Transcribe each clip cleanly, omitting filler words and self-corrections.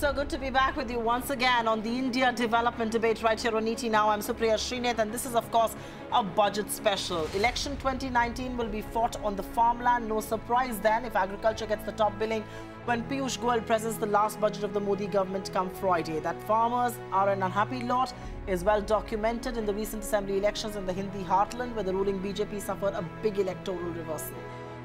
So good to be back with you once again on the India development debate right here on ET Now. I'm Supriya Shrinate, and this is, of course, a budget special. Election 2019 will be fought on the farmland. No surprise then if agriculture gets the top billing when Piyush Goyal presents the last budget of the Modi government come Friday. That farmers are an unhappy lot is well documented in the recent assembly elections in the Hindi heartland, where the ruling BJP suffered a big electoral reversal.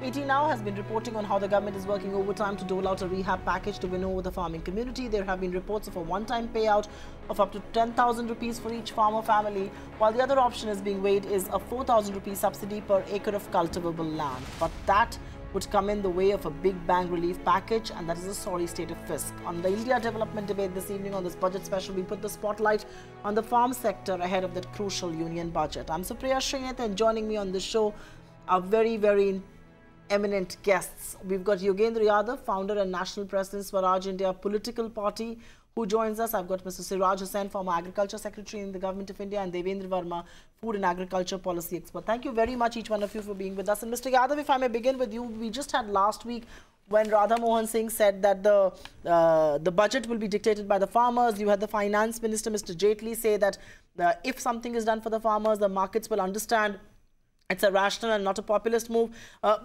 ET Now has been reporting on how the government is working overtime to dole out a rehab package to win over the farming community. There have been reports of a one-time payout of up to 10,000 rupees for each farmer family, while the other option is being weighed is a 4,000 rupee subsidy per acre of cultivable land. But that would come in the way of a big bang relief package, and that is a sorry state of fisc. On the India development debate this evening on this budget special, we put the spotlight on the farm sector ahead of that crucial union budget. I'm Supriya Shrinate, and joining me on the show are very eminent guests. We've got Yogendra Yadav, founder and national president, Swaraj India political party, who joins us. I've got Mr. Siraj Hussain, former agriculture secretary in the government of India, and Devendra Verma, food and agriculture policy expert. Thank you very much, each one of you, for being with us. And Mr. Yadav, if I may begin with you, we just had last week when Radha Mohan Singh said that the budget will be dictated by the farmers. You had the finance minister, Mr. Jaitley, say that if something is done for the farmers, the markets will understand. It's a rational and not a populist move.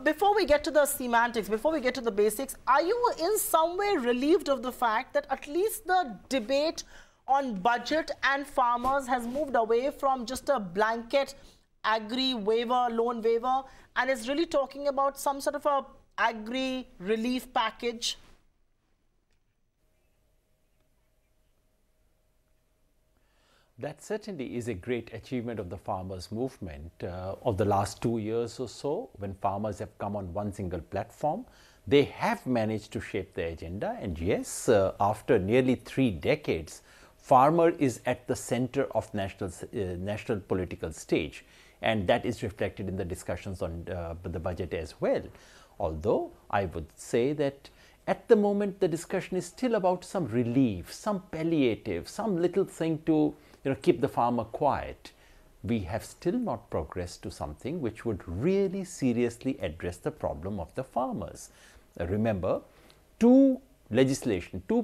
Before we get to the semantics, before we get to the basics, are you in some way relieved of the fact that at least the debate on budget and farmers has moved away from just a blanket agri waiver, loan waiver, and is really talking about some sort of a agri relief package? That certainly is a great achievement of the farmers' movement of the last 2 years or so. When farmers have come on one single platform, they have managed to shape the agenda. And yes, after nearly 3 decades, farmer is at the center of national political stage. And that is reflected in the discussions on the budget as well. Although I would say that at the moment, the discussion is still about some relief, some palliative, some little thing to keep the farmer quiet. We have still not progressed to something which would really seriously address the problem of the farmers. Remember, two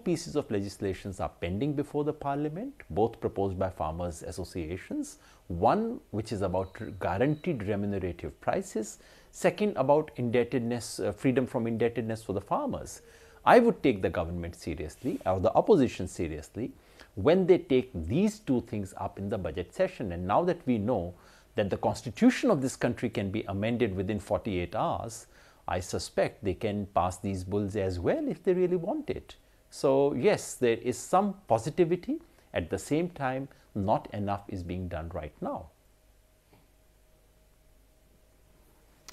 pieces of legislation are pending before the parliament, both proposed by farmers associations. One which is about guaranteed remunerative prices, second about indebtedness, freedom from indebtedness for the farmers. I would take the government seriously, or the opposition seriously, when they take these two things up in the budget session. And now that we know that the constitution of this country can be amended within 48 hours, I suspect they can pass these bills as well if they really want it. So yes, there is some positivity. At the same time, not enough is being done right now.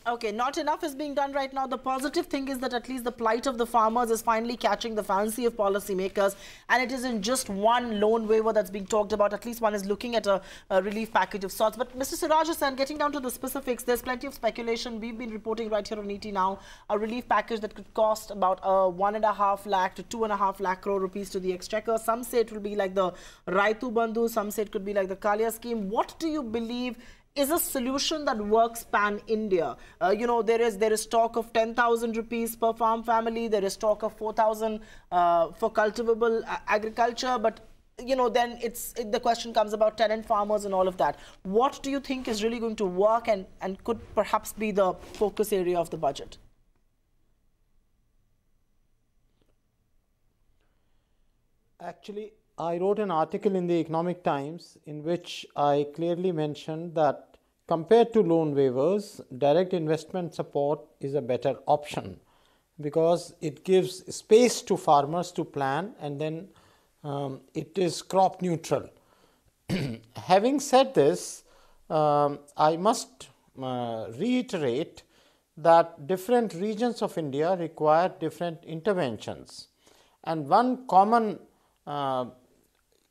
Okay, not enough is being done right now. The positive thing is that at least the plight of the farmers is finally catching the fancy of policymakers, and it isn't just one loan waiver that's being talked about. At least one is looking at a relief package of sorts. But Mr. Siraj Hussain, getting down to the specifics, there's plenty of speculation. We've been reporting right here on ET Now, a relief package that could cost about 1.5 lakh to 2.5 lakh crore rupees to the exchequer. Some say it will be like the Raitu Bandhu, some say it could be like the Kalia scheme. What do you believe is a solution that works pan-India? There is talk of 10,000 rupees per farm family. There is talk of 4,000 for cultivable agriculture. But, then the question comes about tenant farmers and all of that. What do you think is really going to work and could perhaps be the focus area of the budget? Actually, I wrote an article in the Economic Times in which I clearly mentioned that compared to loan waivers, direct investment support is a better option because it gives space to farmers to plan, and then it is crop neutral. Having said this, I must reiterate that different regions of India require different interventions, and one common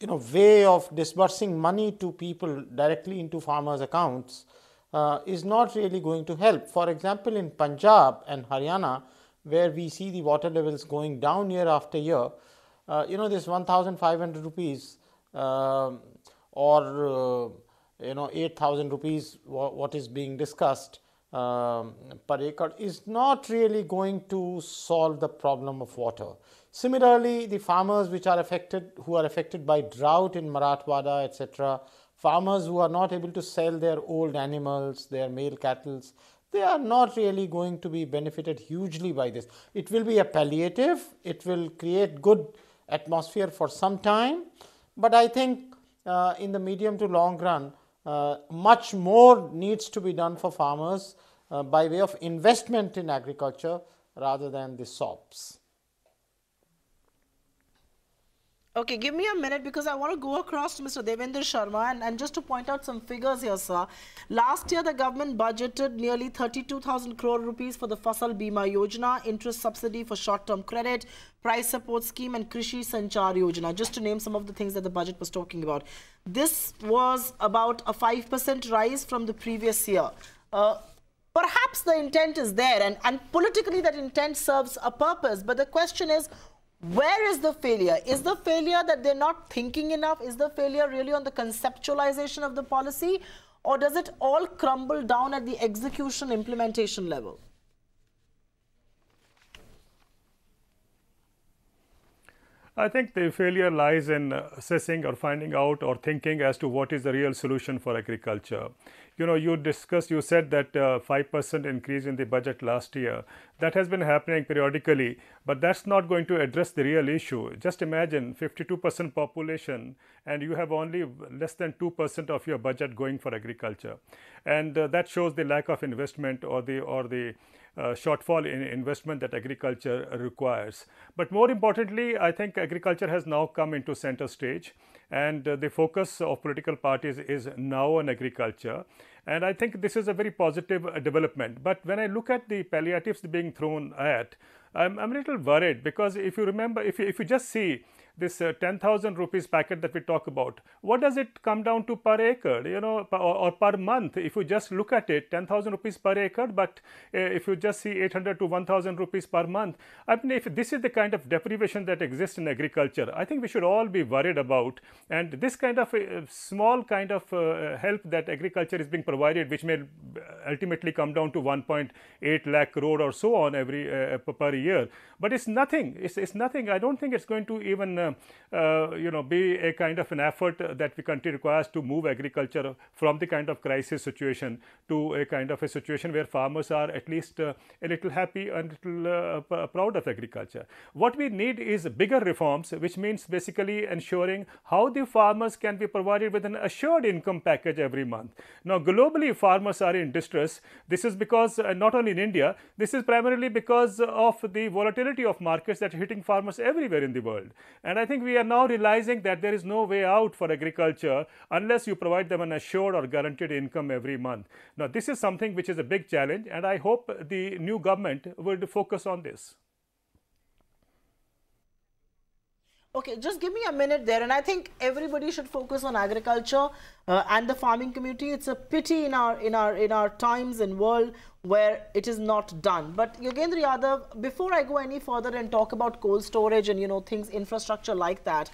way of disbursing money to people directly into farmers' accounts is not really going to help. For example, in Punjab and Haryana, where we see the water levels going down year after year, this 1,500 rupees or 8,000 rupees, what is being discussed, per acre is not really going to solve the problem of water. Similarly, the farmers who are affected by drought in Marathwada, etc., farmers who are not able to sell their old animals, their male cattle, they are not really going to be benefited hugely by this. It will be a palliative, it will create good atmosphere for some time, but I think in the medium to long run, much more needs to be done for farmers by way of investment in agriculture rather than the sops. Okay, give me a minute because I want to go across to Mr. Devendra Sharma and just to point out some figures here, sir. Last year, the government budgeted nearly 32,000 crore rupees for the Fasal Bima Yojana, interest subsidy for short-term credit, price support scheme and Krishi Sanchar Yojana, just to name some of the things that the budget was talking about. This was about a 5% rise from the previous year. Perhaps the intent is there and politically that intent serves a purpose, but the question is, where is the failure? Is the failure that they're not thinking enough? Is the failure really on the conceptualization of the policy? Or does it all crumble down at the execution implementation level? I think the failure lies in assessing or finding out or thinking as to what is the real solution for agriculture. You know, you said that 5% increase in the budget last year. That has been happening periodically, but that's not going to address the real issue. Just imagine 52% population and you have only less than 2% of your budget going for agriculture. And that shows the lack of investment or the shortfall in investment that agriculture requires. But more importantly, I think agriculture has now come into center stage and the focus of political parties is now on agriculture. And I think this is a very positive development. But when I look at the palliatives being thrown at, I'm a little worried because if you remember, if you just see this 10,000 rupees packet that we talk about, what does it come down to per acre, you know, or per month? If you just look at it, 10,000 rupees per acre, but if you just see 800 to 1,000 rupees per month, I mean, if this is the kind of deprivation that exists in agriculture, I think we should all be worried about. And this kind of small kind of help that agriculture is being provided, which may ultimately come down to 1.8 lakh crore or so on every per year, but it's nothing. It's nothing. I don't think it's going to even be a kind of an effort that the country requires to move agriculture from the kind of crisis situation to a kind of a situation where farmers are at least a little happy and a little proud of agriculture. What we need is bigger reforms, which means basically ensuring how the farmers can be provided with an assured income package every month. Now, globally, farmers are in distress. This is because not only in India, this is primarily because of the volatility of markets that are hitting farmers everywhere in the world. And I think we are now realizing that there is no way out for agriculture unless you provide them an assured or guaranteed income every month. Now, this is something which is a big challenge, and I hope the new government will focus on this. Okay, just give me a minute there, and I think everybody should focus on agriculture and the farming community. It's a pity in our times and world where it is not done. But Yogendra Yadav, before I go any further and talk about cold storage and things, infrastructure like that,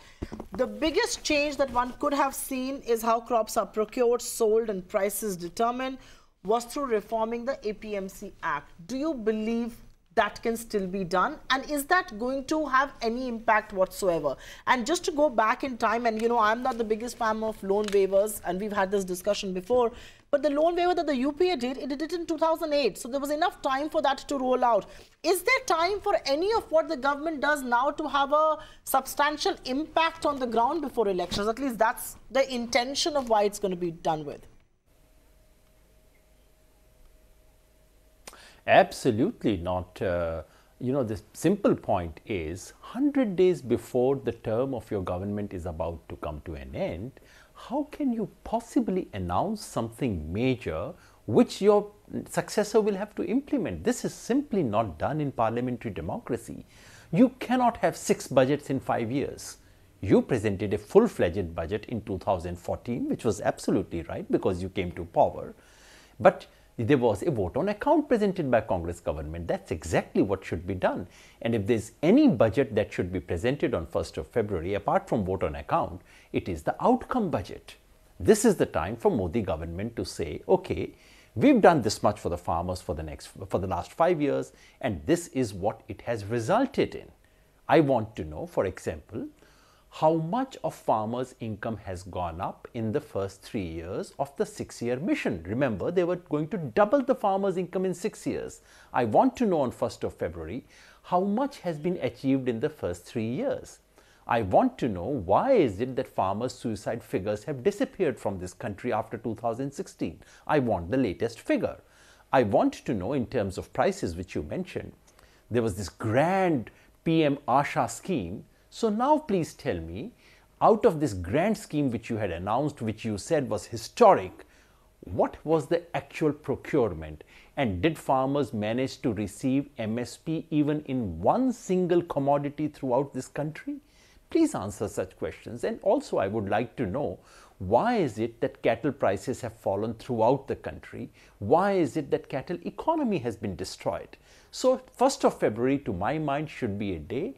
the biggest change that one could have seen is how crops are procured, sold, and prices determined was through reforming the APMC Act. Do you believe that can still be done, and is that going to have any impact whatsoever? And just to go back in time, and I'm not the biggest fan of loan waivers, and we've had this discussion before, but the loan waiver that the UPA did, it did it in 2008, so there was enough time for that to roll out. Is there time for any of what the government does now to have a substantial impact on the ground before elections? At least that's the intention of why it's going to be done with. Absolutely not. The simple point is 100 days before the term of your government is about to come to an end, how can you possibly announce something major which your successor will have to implement? This is simply not done in parliamentary democracy. You cannot have 6 budgets in 5 years. You presented a full-fledged budget in 2014, which was absolutely right because you came to power. But there was a vote on account presented by Congress government. That's exactly what should be done. And if there's any budget that should be presented on 1st of February, apart from vote on account, it is the outcome budget. This is the time for Modi government to say, okay, We've done this much for the farmers for the last 5 years, and this is what it has resulted in. I want to know, for example, how much of farmers' income has gone up in the first 3 years of the 6-year mission. Remember, they were going to double the farmers' income in 6 years. I want to know on 1st of February how much has been achieved in the first 3 years. I want to know why is it that farmers' suicide figures have disappeared from this country after 2016. I want the latest figure. I want to know in terms of prices, which you mentioned, there was this grand PM Asha scheme. So now please tell me, out of this grand scheme which you had announced, which you said was historic, what was the actual procurement? And did farmers manage to receive MSP even in one single commodity throughout this country? Please answer such questions. And also I would like to know, why is it that cattle prices have fallen throughout the country? Why is it that cattle economy has been destroyed? So 1st of February to my mind should be a day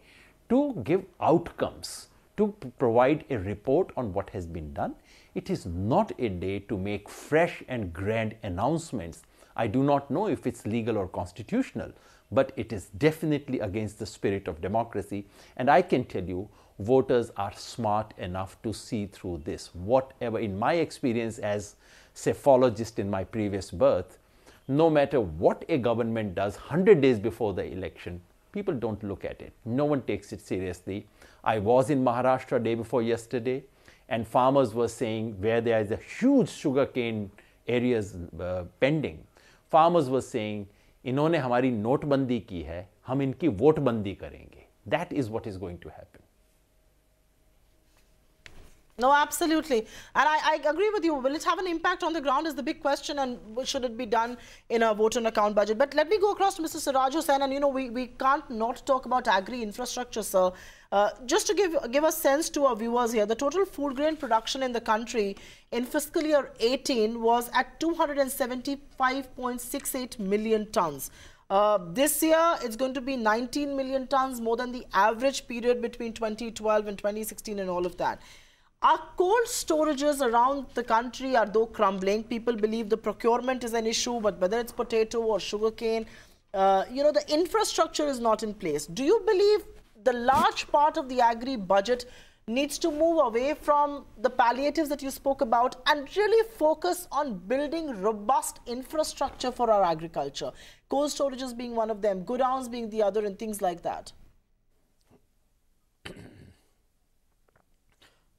to give outcomes, to provide a report on what has been done. It is not a day to make fresh and grand announcements. I do not know if it's legal or constitutional, but it is definitely against the spirit of democracy. And I can tell you, voters are smart enough to see through this. Whatever, in my experience as cephalogist in my previous birth, no matter what a government does 100 days before the election, people don't look at it. No one takes it seriously. I was in Maharashtra day before yesterday, and farmers were saying, where there is a huge sugarcane areas pending, farmers were saying, इन्होंने हमारी नोटबंदी की है, हम इनकी वोटबंदी करेंगे. That is what is going to happen. No, absolutely. And I agree with you. Will it have an impact on the ground is the big question, and should it be done in a vote on account budget? But let me go across to Mr. Siraj Hussain, and we can't not talk about agri infrastructure, sir. Just to give a sense to our viewers here, the total food grain production in the country in fiscal year 18 was at 275.68 million tons. This year, it's going to be 19 million tons, more than the average period between 2012 and 2016 and all of that. Our cold storages around the country are though crumbling. People believe the procurement is an issue, but whether it's potato or sugarcane, the infrastructure is not in place. Do you believe the large part of the agri budget needs to move away from the palliatives that you spoke about and really focus on building robust infrastructure for our agriculture? Cold storages being one of them, godowns being the other, and things like that.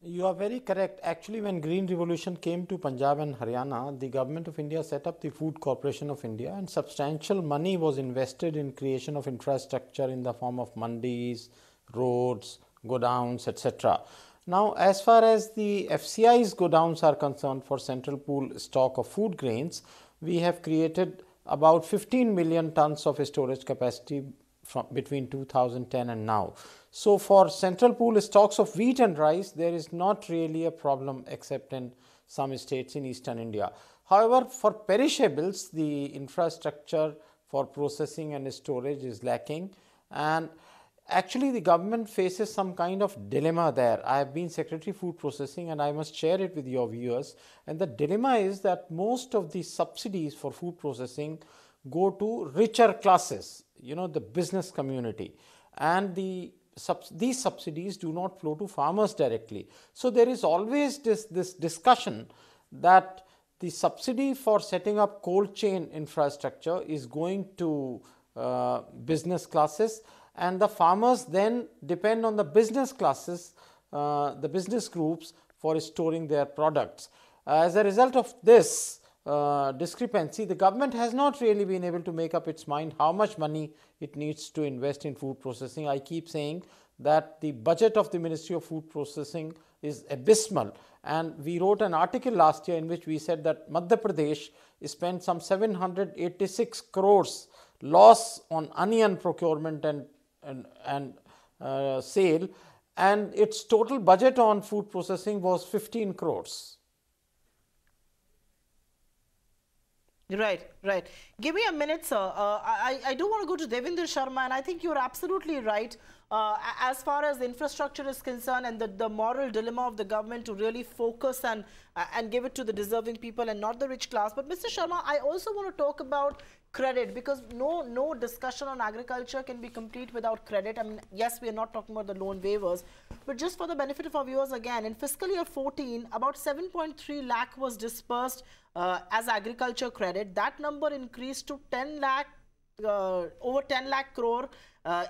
You are very correct. Actually, when Green Revolution came to Punjab and Haryana, the government of India set up the Food Corporation of India, and substantial money was invested in creation of infrastructure in the form of mandis, roads, godowns, etc. Now, as far as the FCI's godowns are concerned for central pool stock of food grains, we have created about 15 million tons of storage capacity from between 2010 and now. So for central pool stocks of wheat and rice, there is not really a problem except in some states in eastern India. However, for perishables, the infrastructure for processing and storage is lacking, and actually the government faces some kind of dilemma there. I have been Secretary Food Processing and I must share it with your viewers, and the dilemma is that most of the subsidies for food processing go to richer classes, the business community, and these subsidies do not flow to farmers directly. So there is always this discussion that the subsidy for setting up cold chain infrastructure is going to business classes, and the farmers then depend on the business classes, the business groups, for storing their products. As a result of this discrepancy, the government has not really been able to make up its mind how much money it needs to invest in food processing. I keep saying that the budget of the Ministry of Food Processing is abysmal, and we wrote an article last year in which we said that Madhya Pradesh spent some 786 crores loss on onion procurement and sale, and its total budget on food processing was 15 crores. Right, right. Give me a minute, sir. I do want to go to Devinder Sharma, and I think you're absolutely right. As far as infrastructure is concerned and the moral dilemma of the government to really focus and give it to the deserving people and not the rich class. But Mr. Sharma, I also want to talk about credit, because no discussion on agriculture can be complete without credit. I mean, yes, we are not talking about the loan waivers, but just for the benefit of our viewers again, in fiscal year 14, about 7.3 lakh was dispersed as agriculture credit. That number increased to 10 lakh, over 10 lakh crore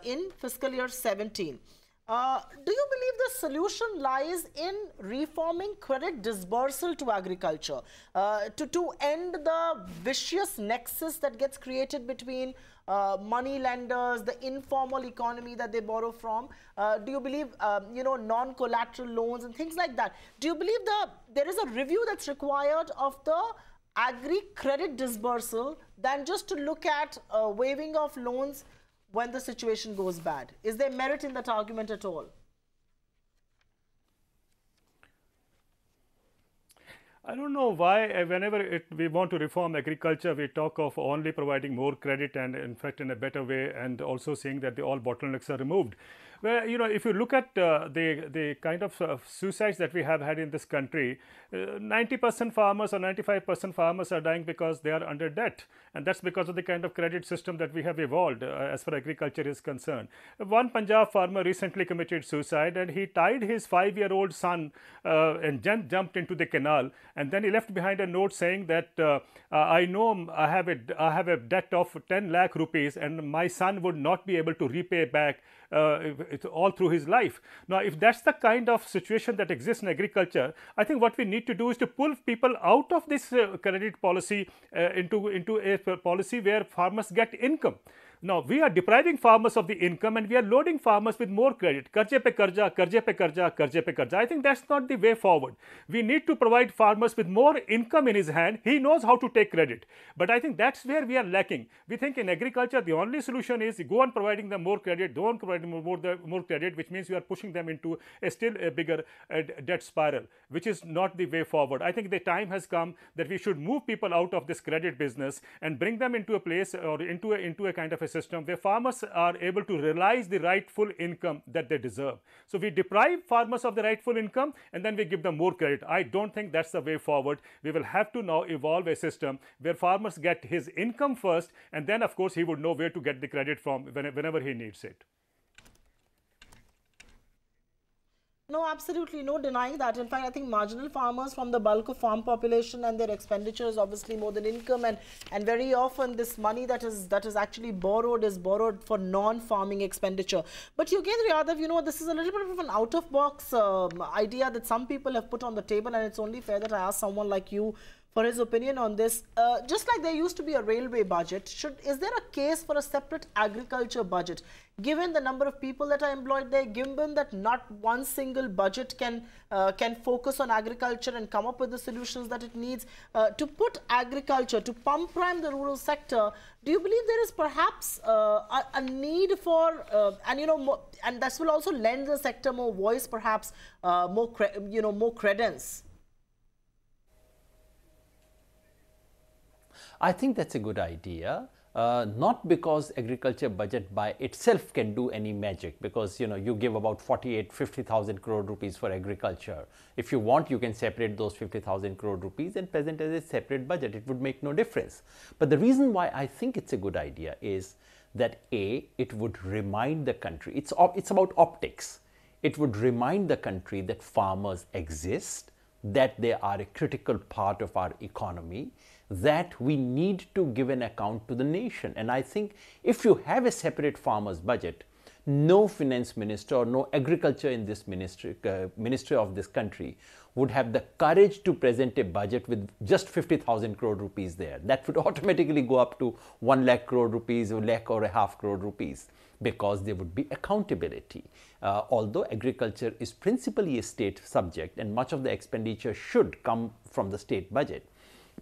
in fiscal year 17. Do you believe the solution lies in reforming credit disbursal to agriculture to end the vicious nexus that gets created between money lenders, the informal economy that they borrow from? Do you believe, non-collateral loans and things like that? Do you believe there is a review that's required of the agri credit disbursal than just to look at waiving of loans when the situation goes bad? Is there merit in that argument at all? I don't know why whenever we want to reform agriculture, we talk of only providing more credit and in fact in a better way, and also saying that all bottlenecks are removed. Well, if you look at the kind of suicides that we have had in this country, 90% farmers or 95% farmers are dying because they are under debt, and that's because of the kind of credit system that we have evolved as far as agriculture is concerned. One Punjab farmer recently committed suicide, and he tied his 5-year-old son and jumped into the canal, and then he left behind a note saying that I know I have a debt of 10 lakh rupees, and my son would not be able to repay back all through his life. Now, if that's the kind of situation that exists in agriculture, I think what we need to do is to pull people out of this credit policy into a policy where farmers get income. Now, we are depriving farmers of the income, and we are loading farmers with more credit. Karje pe karja, karje pe karja, karje pe karja. I think that's not the way forward. We need to provide farmers with more income in his hand. He knows how to take credit. But I think that's where we are lacking. We think in agriculture, the only solution is go on providing them more credit, go on providing more credit, which means you are pushing them into a bigger debt spiral, which is not the way forward. I think the time has come that we should move people out of this credit business and bring them into a place or into a kind of a system where farmers are able to realize the rightful income that they deserve. So we deprive farmers of the rightful income and then we give them more credit. I don't think that's the way forward. We will have to now evolve a system where farmers get his income first, and then of course he would know where to get the credit from whenever he needs it. No, absolutely no denying that. In fact, I think marginal farmers from the bulk of farm population, and their expenditure is obviously more than income, and very often this money that is actually borrowed is borrowed for non-farming expenditure. But Yogendra Yadav, this is a little bit of an out-of-box idea that some people have put on the table, and it's only fair that I ask someone like you for his opinion on this. Just like there used to be a railway budget, is there a case for a separate agriculture budget? Given the number of people that are employed there, given that not one single budget can focus on agriculture and come up with the solutions that it needs, to put agriculture, to pump prime the rural sector, do you believe there is perhaps a need for, and this will also lend the sector more voice, perhaps more credence? I think that's a good idea, not because agriculture budget by itself can do any magic, because you give about 50,000 crore rupees for agriculture. If you want, you can separate those 50,000 crore rupees and present as a separate budget. It would make no difference. But the reason why I think it's a good idea is that it would remind the country, it's about optics. It would remind the country that farmers exist, that they are a critical part of our economy, that we need to give an account to the nation. And I think if you have a separate farmers budget, no finance minister or no agriculture in this ministry of this country would have the courage to present a budget with just 50,000 crore rupees there. That would automatically go up to 1 lakh crore rupees, or lakh or a half crore rupees, because there would be accountability. Although agriculture is principally a state subject and much of the expenditure should come from the state budget,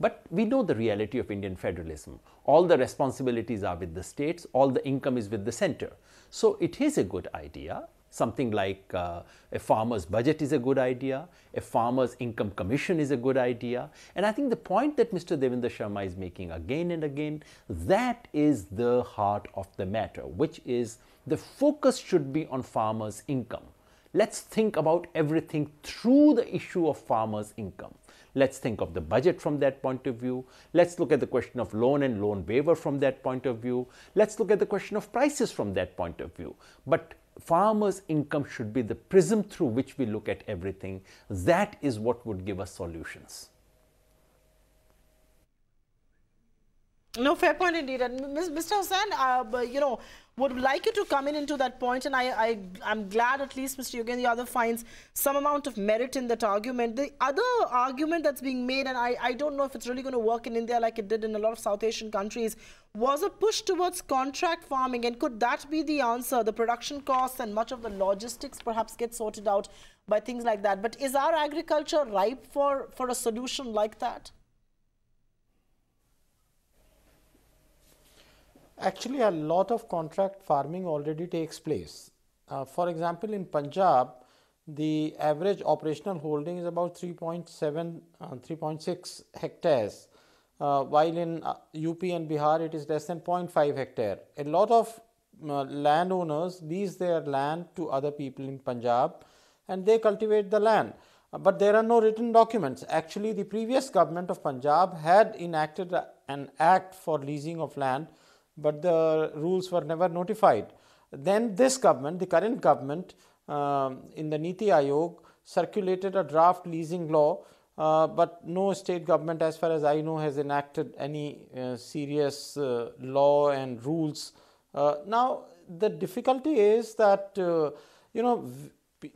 but we know the reality of Indian federalism. All the responsibilities are with the states, all the income is with the center. So it is a good idea Something like a farmer's budget is a good idea, a farmer's income commission is a good idea. And I think the point that Mr. Devendra Sharma is making again and again, that is the heart of the matter, which is the focus should be on farmers' income. Let's think about everything through the issue of farmers' income. Let's think of the budget from that point of view. Let's look at the question of loan and loan waiver from that point of view. Let's look at the question of prices from that point of view. But farmers' income should be the prism through which we look at everything. That is what would give us solutions. No, fair point indeed. And Mr. Hussain, would like you to come into that point, and I'm glad at least Mr. Yogendra Yadav finds some amount of merit in that argument. The other argument that's being made, and I don't know if it's really going to work in India like it did in a lot of South Asian countries, was a push towards contract farming. And could that be the answer? The production costs and much of the logistics perhaps get sorted out by things like that. But is our agriculture ripe for a solution like that? Actually, a lot of contract farming already takes place. For example, in Punjab, the average operational holding is about 3.7, 3.6 hectares, while in UP and Bihar it is less than 0.5 hectare. A lot of landowners lease their land to other people in Punjab and they cultivate the land. But there are no written documents. Actually, the previous government of Punjab had enacted an act for leasing of land, but the rules were never notified. Then this government, the current government, in the Niti Aayog circulated a draft leasing law, but no state government, as far as I know, has enacted any serious law and rules. Now, the difficulty is that,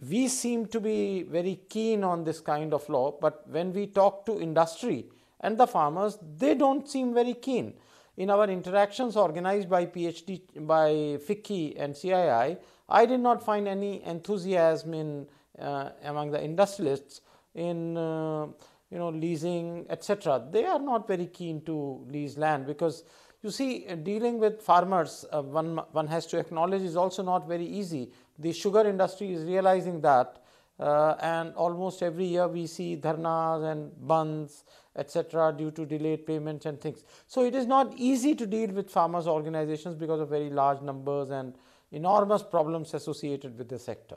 we seem to be very keen on this kind of law, but when we talk to industry and the farmers, they don't seem very keen. In our interactions organized by FICCI and CII, I did not find any enthusiasm among the industrialists in leasing, etc. They are not very keen to lease land because, you see, dealing with farmers, one has to acknowledge, is also not very easy. The sugar industry is realizing that, and almost every year we see dharnas and bandhs, etc., due to delayed payments and things. So it is not easy to deal with farmers' organizations because of very large numbers and enormous problems associated with the sector.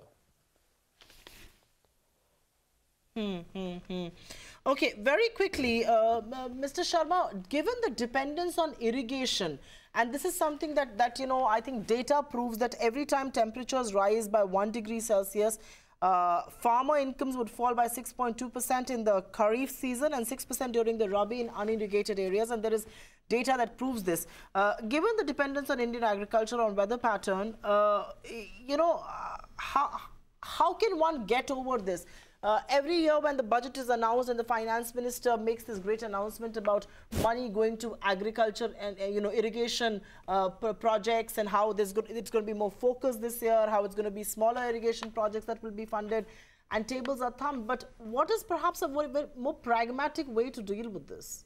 Okay, very quickly, Mr. Sharma, given the dependence on irrigation, and this is something that I think data proves that every time temperatures rise by 1 degree Celsius, farmer incomes would fall by 6.2% in the Kharif season and 6% during the Rabi in unirrigated areas, and there is data that proves this. Given the dependence on Indian agriculture on weather pattern, how can one get over this? Every year when the budget is announced and the finance minister makes this great announcement about money going to agriculture and irrigation projects, and how it's going to be more focused this year, how it's going to be smaller irrigation projects that will be funded, and tables are thumped. But what is perhaps a more pragmatic way to deal with this?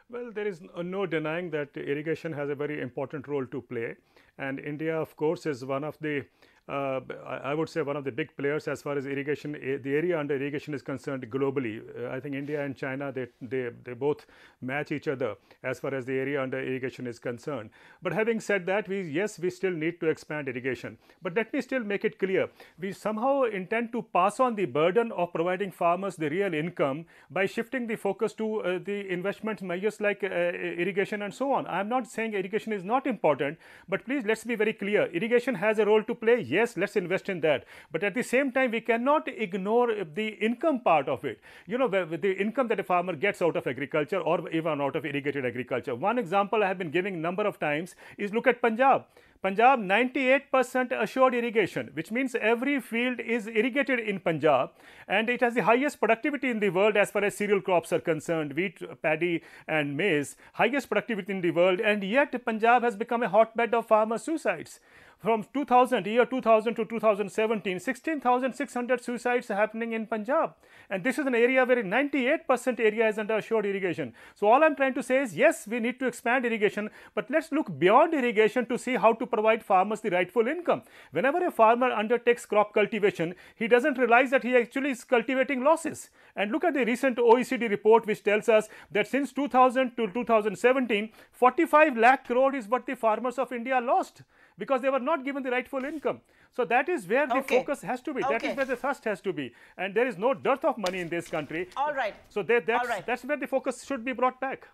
Well, there is no denying that irrigation has a very important role to play, and India, of course, is one of the I would say one of the big players as far as irrigation, the area under irrigation is concerned globally. I think India and China, they both match each other as far as the area under irrigation is concerned. But having said that, we still need to expand irrigation. But let me still make it clear, we somehow intend to pass on the burden of providing farmers the real income by shifting the focus to the investment measures like irrigation and so on. I am not saying irrigation is not important, but please let's be very clear. Irrigation has a role to play. Yes, let's invest in that. But at the same time, we cannot ignore the income part of it. The income that a farmer gets out of agriculture or even out of irrigated agriculture. One example I have been giving number of times is look at Punjab. Punjab, 98% assured irrigation, which means every field is irrigated in Punjab, and it has the highest productivity in the world as far as cereal crops are concerned, wheat, paddy and maize, highest productivity in the world, and yet Punjab has become a hotbed of farmer suicides. From year 2000 to 2017, 16,600 suicides happening in Punjab. And this is an area where 98% area is under assured irrigation. So all I'm trying to say is, yes, we need to expand irrigation, but let's look beyond irrigation to see how to provide farmers the rightful income. Whenever a farmer undertakes crop cultivation, he doesn't realize that he actually is cultivating losses. And look at the recent OECD report, which tells us that since 2000 to 2017, 45 lakh crore is what the farmers of India lost, because they were not given the rightful income. So that is where the focus has to be. That is where the thrust has to be. And there is no dearth of money in this country. All right. So that's where the focus should be brought back.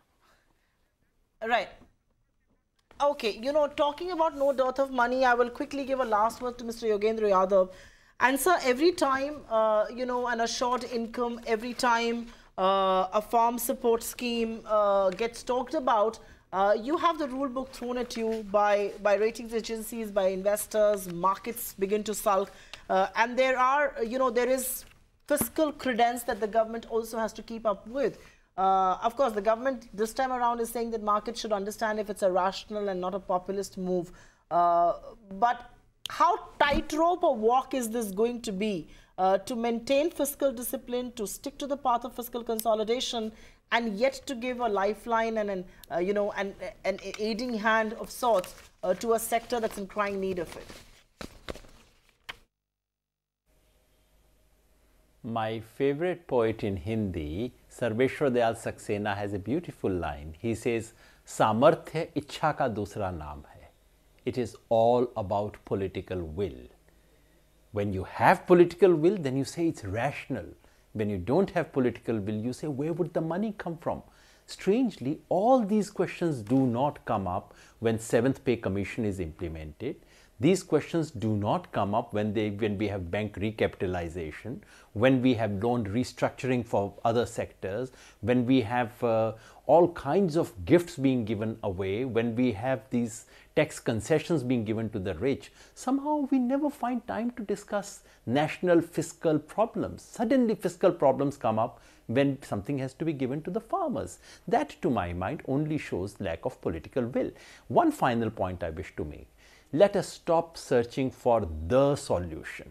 Right. Okay. You know, talking about no dearth of money, I will quickly give a last word to Mr. Yogendra Yadav. And sir, every time, you know, an assured income, every time a farm support scheme gets talked about, you have the rule book thrown at you by ratings agencies, by investors, markets begin to sulk. And there are, you know, there is fiscal credence that the government also has to keep up with. Of course, the government this time around is saying that markets should understand if it's a rational and not a populist move. But how tightrope a walk is this going to be to maintain fiscal discipline, to stick to the path of fiscal consolidation, and yet to give a lifeline and an you know, an aiding hand of sorts to a sector that's in crying need of it? My favorite poet in Hindi, Sarveshwar Dayal Saxena, has a beautiful line. He says, "Samarthya ichha ka dusra naam hai." It is all about political will. When you have political will, then you say it's rational. When you don't have political will, you say, where would the money come from? Strangely, all these questions do not come up when 7th Pay Commission is implemented. These questions do not come up when we have bank recapitalization, when we have loan restructuring for other sectors, when we have all kinds of gifts being given away, when we have these tax concessions being given to the rich. Somehow we never find time to discuss national fiscal problems. Suddenly fiscal problems come up when something has to be given to the farmers. That, to my mind, only shows lack of political will. One final point I wish to make. Let us stop searching for the solution.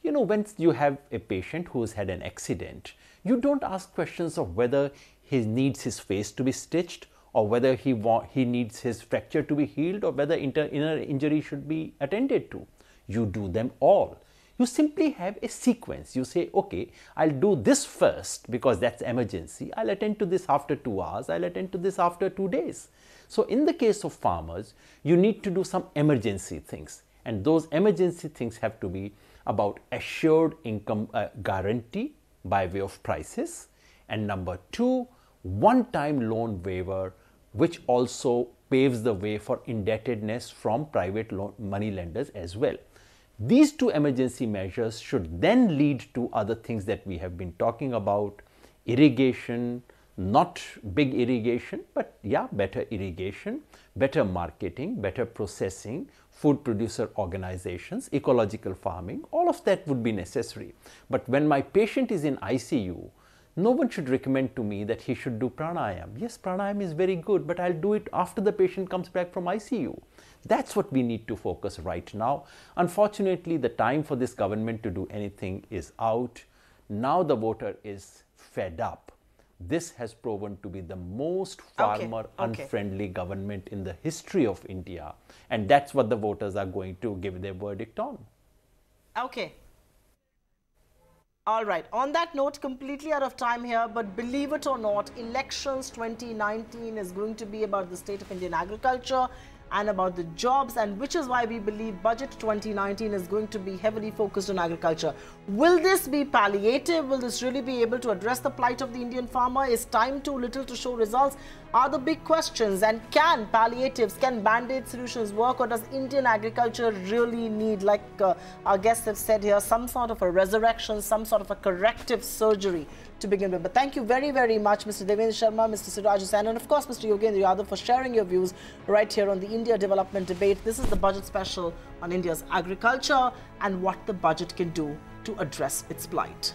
You know, when you have a patient who has had an accident, you don't ask questions of whether he needs his face to be stitched, or whether he needs his fracture to be healed, or whether inner injury should be attended to. You do them all. You simply have a sequence. You say, okay, I'll do this first because that's emergency. I'll attend to this after 2 hours. I'll attend to this after 2 days. So in the case of farmers, you need to do some emergency things. And those emergency things have to be about assured income guarantee by way of prices. And number 2, one-time loan waiver, which also paves the way for indebtedness from private money lenders as well. These 2 emergency measures should then lead to other things that we have been talking about: irrigation, not big irrigation, but yeah, better irrigation, better marketing, better processing, food producer organizations, ecological farming. All of that would be necessary. But when my patient is in ICU, no one should recommend to me that he should do pranayam. Yes, pranayam is very good, but I'll do it after the patient comes back from ICU. That's what we need to focus right now. Unfortunately, the time for this government to do anything is out. Now the voter is fed up. This has proven to be the most farmer-unfriendly government in the history of India. And that's what the voters are going to give their verdict on. Okay. All right. On that note, completely out of time here, but believe it or not, elections 2019 is going to be about the state of Indian agriculture and about the jobs, and which is why we believe budget 2019 is going to be heavily focused on agriculture. Will this be palliative? Will this really be able to address the plight of the Indian farmer? Is time too little to show results? Are the big questions. And can palliatives, can band-aid solutions work, or does Indian agriculture really need, like our guests have said here, some sort of a resurrection, some sort of a corrective surgery to begin with? But thank you very, very much, Mr. Devendra Sharma, Mr. Siraj Hussain, and of course, Mr. Yogendra Yadav, for sharing your views right here on the India Development Debate. This is the budget special on India's agriculture and what the budget can do to address its plight.